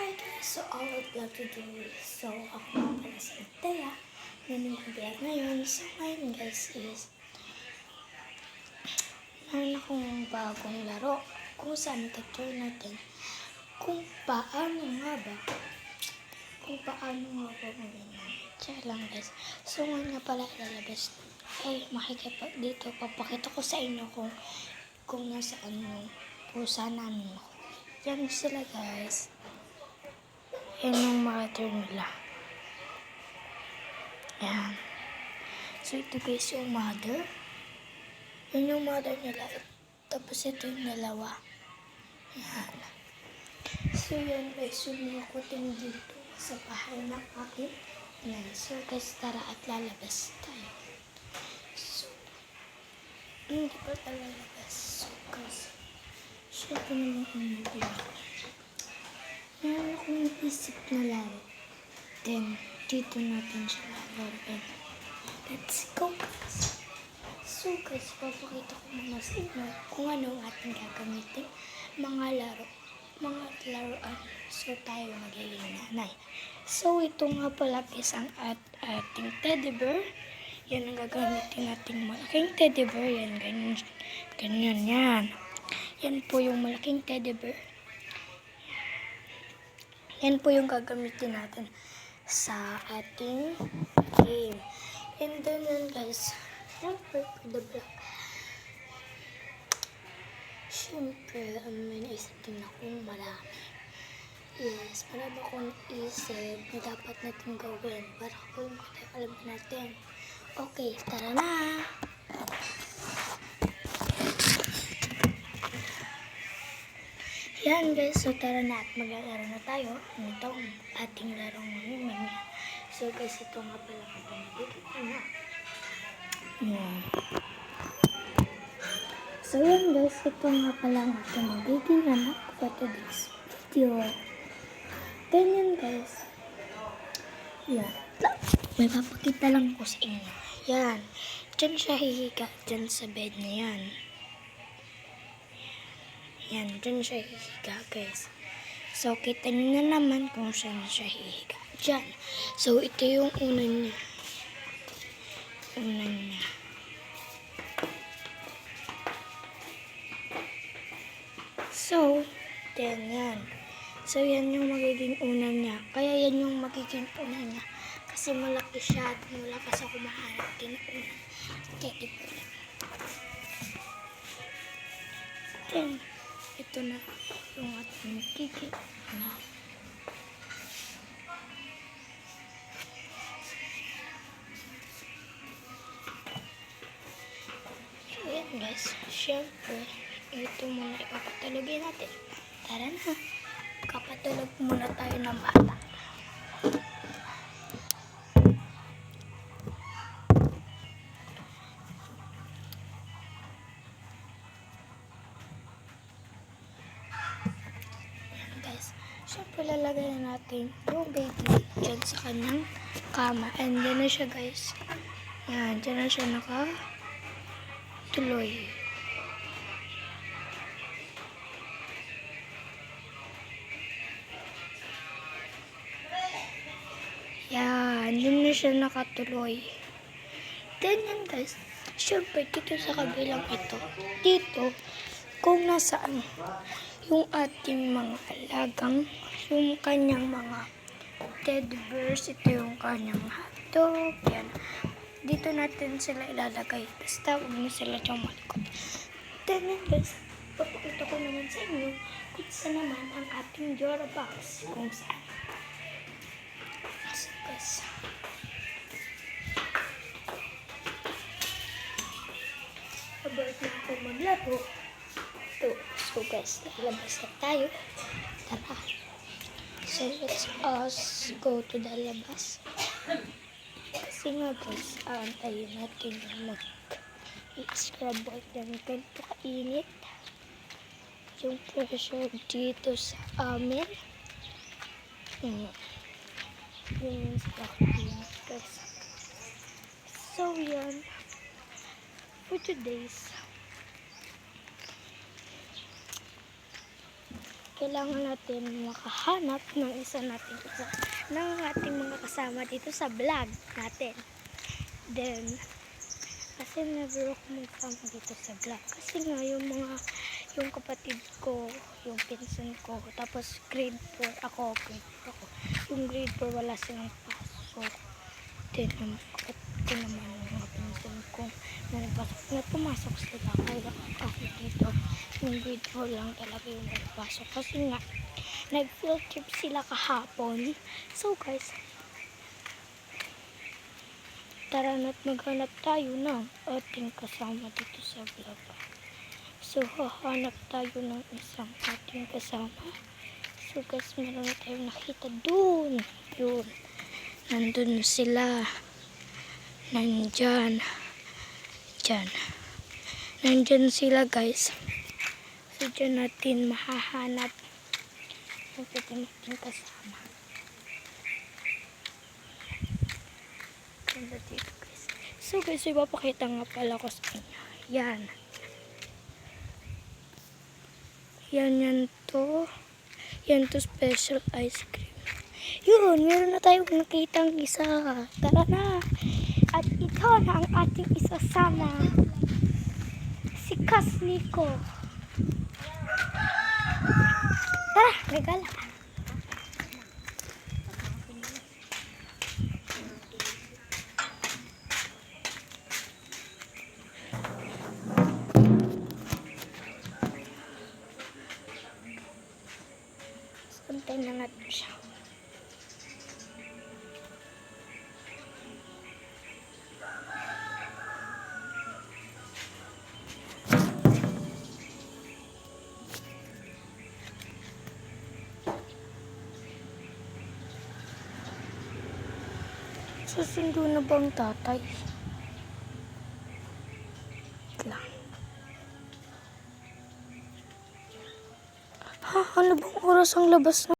Hi guys! So, all I vlog today. So, ako nga pala si Thea. Nag-vlog ngayon. So, ngayon guys is meron akong bagong laro kung saan itutur natin kung paano nga ba Try lang guys. So, ngayon nga pala ilalabas dito. Papakita ko sa inyo kung nasaan yung pusa namin. Yan sila guys. Yan yung mother nila. Yan. So, ito guys yung mother. Yan yung mother nila. Tapos ito yung dalawa. Yan. So, yan guys yung nakuting dito sa bahay ng akin. Yan. So, guys, tara at lalabas tayo. So, hindi pa lalabas. So, guys, syempre naman kung meron akong isip na laro. Then, dito natin siya lalaroin. Let's go, guys. So, guys, papakita ko muna sa inyo kung ano ang ating gagamitin. Mga laruan. So, tayo magiging nanay. So, ito nga pala guys ang ating teddy bear. Yan ang gagamitin nating malaking teddy bear. Yan, ganyan yan. Yan po yung malaking teddy bear. Yan po yung gagamitin natin sa ating game. And then yan guys, syempre for the block. Syempre, may naisip din akong marami. Yes, marami akong naisip na dapat natin gawin para kung alam natin. Okay, tara na! Yan guys, so tara na at maglalaro na tayo. Ito ang ating larong mamiming. So guys, ito nga pala kapag na. Yan. So yan guys, ito nga pala ang ating magiging anak for today's video. Then yan guys. Yan. May papakita lang ko sa inyo. Yan. Diyan siya hihiga. Diyan sa bed na yan. Yan, dyan siya hihiga, guys. So, kita nyo na naman kung saan siya hihiga. Dyan. So, ito yung una niya. So, yan. So, yan yung magiging una niya. Kaya yan yung magiging una niya. Kasi malaki siya at wala pa sa kumahanap din na una. Teddy bear. Then, ito na yung ating kiki. So, yan guys. Siyempre, ito muna ipapatulogin natin. Tara na. Kapatulog muna tayo ng bata. Siyempre, lalagay na natin yung baby dyan sa kanyang kama. And dyan na siya, guys. Yan, dyan na siya nakatuloy. Yan, dyan na siya nakatuloy. Then yan, guys. Siyempre, dito sa kabilang ito. Dito, kung nasaan yung ating mga alagang, yung kanyang mga teddy bears, ito yung kanyang hotdog, yan. Dito natin sila ilalagay. Basta huwag na sila diyang malikot. Then guys, papakita ko naman sa inyo kung saan naman ang ating Jora box. Kung saan. So guys, about na ako maglaro. Ito. So guys, lalabas na tayo. Tara. So let's go to the labas. Kasi nga guys, aantayin natin na mag-scrub out yan. Ganito kainit yung pressure dito sa amin. Yun yung sa kainit guys. So yan. For today's kailangan natin makahanap ng ng ating mga kasama dito sa vlog natin. Then, kasi never ako magkama dito sa vlog. Kasi nga, yung kapatid ko, yung pinsan ko, tapos grade 4 ako. Yung grade 4 wala silang pasok. Then, yung kapatid ko naman, yung mga pinsan ko, na pumasok sila. Kaya ako dito, yung grade 4 lang talaga yung nagpasok. Kasi nga, nag-field trip sila kahapon. So guys, tara na't maghanap tayo ng ating kasama dito sa vlog. So, hahanap tayo ng isang ating kasama. So guys, meron na tayong nakita dun. Yun. Nandun sila. Nandyan. Dyan. Nandyan sila guys. So, dyan natin mahahanap ang ating kasama. Ganda dito guys. So guys, ipapakita nga pala ko sa inyo. Yan. Yan to. Yan to special ice cream. Yun, meron na tayong nakitang isa. Tara na. At ito na ang ating isasama. Si Kasniko. Tara, regala. Antayin na natin siya. Susundo na bang tatay? Wait lang. Ha? Ano bang oras ang labas na?